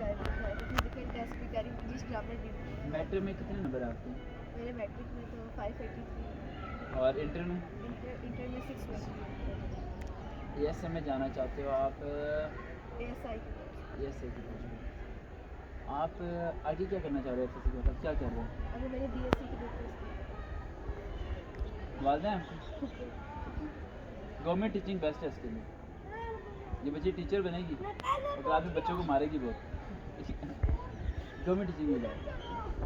Physical test भी करी, English grammar भी। मैट्रिक में कितने नंबर है आपके? मेरे मैट्रिक में तो 583 और इंटर में? इंटर में 620। एएसए में जाना चाहते हो आप? एएसआई एएसए की पोस्ट में। आप आगे क्या करना चाह रहे हो? एफएससी के बाद क्या कर रहे हो? अभी मैंने बीएससी की पेपर्स वालदा है आपके? गवर्नमेंट टीचिंग बेस्ट है इसके लिए। ये बच्ची टीचर बनेगी और बाद में बच्चों को मारेगी बहुत। गवर्नमेंट टीचिंग में जाओ,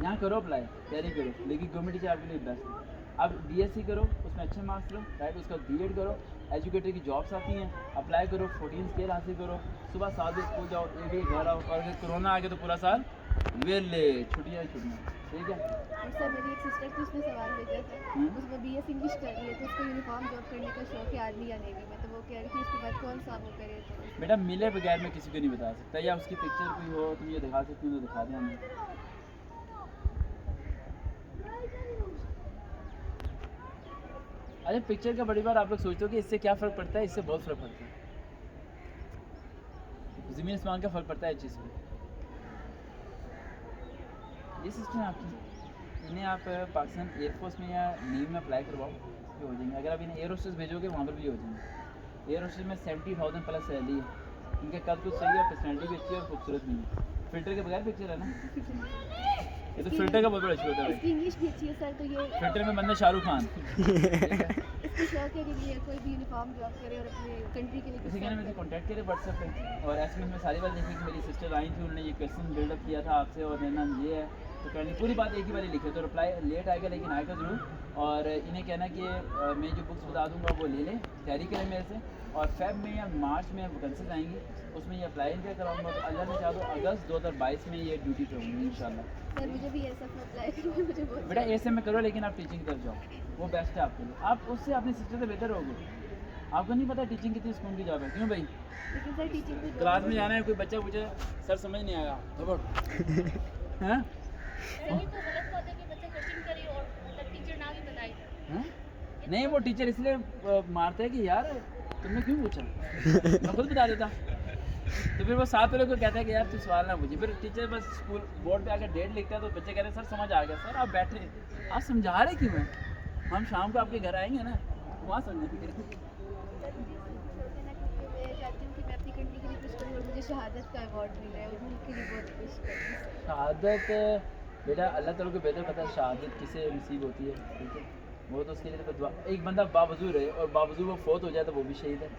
यहाँ करो अप्लाई, तैयारी करो, लेकिन गवर्नमेंट टीचर आपके लिए बेस्ट है। आप बीएससी करो, उसमें अच्छे मार्क्स लो, राइट, उसका बीएड करो, एजुकेटर की जॉब्स आती हैं, अप्लाई करो, 14 स्केल हासिल करो, सुबह 7 बजे स्कूल जाओ, 1 बजे घर आओ, और अगर कोरोना आ गया तो पूरा साल वेले, छुट्टियाँ छुट्टियाँ, ठीक है। और सर मेरी एक सिस्टर थी, उसने सवाल भेजा था, उसमें बीएससी इंग्लिश कर रही है, तो उसको यूनिफॉर्म जॉब करने का शौक है आर्मी या नेवी में, तो वो कह रही थी उसके बाद कौन सा वो करे। तो बेटा मिले बगैर मैं किसी को नहीं बता सकता, या उसकी पिक्चर कोई हो तुम ये दिखा सकती हो तो दिखा दें हमें। अरे पिक्चर का बड़ी बार आप लोग सोचते हो कि इससे क्या फ़र्क पड़ता है, इससे बहुत फ़र्क पड़ता है, ज़मीन आसमान का फ़र्क पड़ता है इस चीज़ में। ये सिस्टम है आपकी, इन्हें आप पाकिस्तान एयरफोर्स में या नेवी में अप्लाई करवाओ, ये हो जाएंगे। अगर आप इन्हें एयर होस्टेस भेजोगे वहाँ पर भी हो जाएंगे। एयर होस्टेस में 70,000 प्लस सैलरी है, इनका कद कुछ सही है, पर्सनैलिटी भी अच्छी है और खूबसूरत भी है। फिल्टर के बगैर पिक्चर है ना, ये तो फिल्टर का बहुत बड़ा इशू होता है। इसकी इंग्लिश भी अच्छी है सर, तो ये फिल्टर में बंदा शाहरुख खान। इसकी शौक है कि ये कोई भी यूनिफॉर्म जॉब करे और अपने कंट्री के लिए इसी कहने में कॉन्टैक्ट करें व्हाट्सएप पे, और एसएमएस में सारी बात देखी कि मेरी सिस्टर आई थी, उन्होंने ये क्वेश्चन बिल्डअप किया था आपसे और मेरा नाम ये है, तो कहने पूरी बात एक ही बार लिखे, तो रिप्लाई लेट आएगा लेकिन आएगा ज़रूर। और इन्हें कहना कि मैं जो बुक्स बता दूंगा वो ले लें, तैयारी करें मेरे से, और फेब में या मार्च में वैकेंसीज आएंगी, उसमें ये अप्लाई इनका कराऊंगा, तो अल्लाह ने चाहा तो अगस्त 2022 में ये ड्यूटी पे होंगी इंशाल्लाह। सर मुझे भी ऐसा अप्लाई करना, मुझे बहुत बेटा ऐसे में करो, लेकिन आप टीचिंग की तरफ जाओ, वो बेस्ट है आपके लिए, आप उससे अपनी सिस्टर से बेहतर होगे। आपको नहीं पता टीचिंग कितनी सुकून की जॉब है, क्यों भाई? लेकिन सर टीचिंग में क्लास में जाना है, कोई बच्चा पूछे सर समझ नहीं आया हैं? सही तो गलत बात है कि बच्चा कोचिंग करे और मतलब टीचर ना भी बताए। हैं? नहीं, वो टीचर इसलिए मारते हैं कि यार तुमने क्यों पूछा, मैं खुद बता देता। तो फिर वो साथ वाले को कहता है कि यार तू सवाल ना पूछे, फिर टीचर बस स्कूल बोर्ड पे आकर डेट लिखता है, तो बच्चे कहते हैं सर समझ आ गया। सर आप बैठे, आप समझा रहे क्यों हैं? हम शाम को आपके घर आएंगे ना, वहाँ समझेंगे। मैं चाहती हूँ कि मैं अपनी कंट्री के लिए कुछ करूँ और मुझे शहादत का अवार्ड मिला है, और मुल्क के लिए बहुत कुछ करूँ। शहादत बेटा अल्लाह ताला को बेहतर पता है शहादत किसे नसीब होती है, ठीक है, वो तो उसके लिए तो दुआ। एक बंदा बावजूद रहे और बावजूद वो फौत हो जाए तो वो भी शहीद है,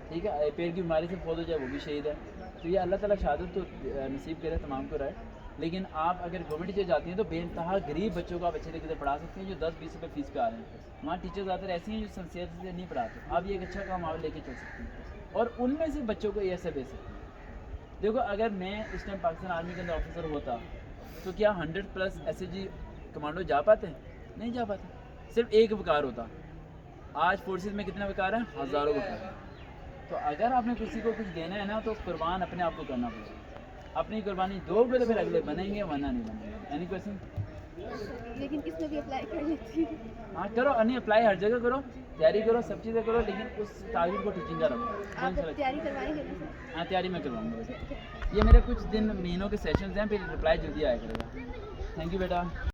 ठीक है, पेड़ की बीमारी से फौत हो जाए वो भी शहीद है। तो ये अल्लाह ताला शहादत तो नसीब करे तमाम को रहे। लेकिन आप अगर गवर्नमेंट टीचर जाती हैं तो बेनतहा गरीब बच्चों को आप अच्छे तरीके से पढ़ा सकते हैं, जो 10-20 रुपये फीस पे आ रहे हैं। वहाँ टीचर ज़्यादातर ऐसी हैं जो सिंसियर से नहीं पढ़ाते, आप ये एक अच्छा काम आप लेके चल सकते हैं और उनमें से बच्चों को ये सब भेज सकते हैं। देखो अगर मैं इस टाइम पाकिस्तान आर्मी के अंदर ऑफिसर होता तो क्या 100+ SAG कमांडो जा पाते हैं? नहीं जा पाते, सिर्फ एक वकार होता। आज फोर्सेस में कितने वकार हैं? हज़ारों वकार। तो अगर आपने किसी को कुछ देना है ना तो कुर्बान अपने आप को करना पड़ेगा। अपनी कुर्बानी दोगे तो फिर अगले बनेंगे, वरना नहीं बनेंगे। Any question? लेकिन इसमें भी अप्लाई कर लेती हूँ। हाँ करो, नहीं अप्लाई हर जगह करो, तैयारी करो, सब चीज़ें करो, लेकिन उस टारगेट को टीचिंग का रखो। आप तैयारी करवाएंगे ना सर? हाँ तैयारी मैं करवाऊँगा। ये मेरे कुछ दिन महीनों के सेशंस हैं, फिर रिप्लाई जल्दी आया करेगा। थैंक यू बेटा।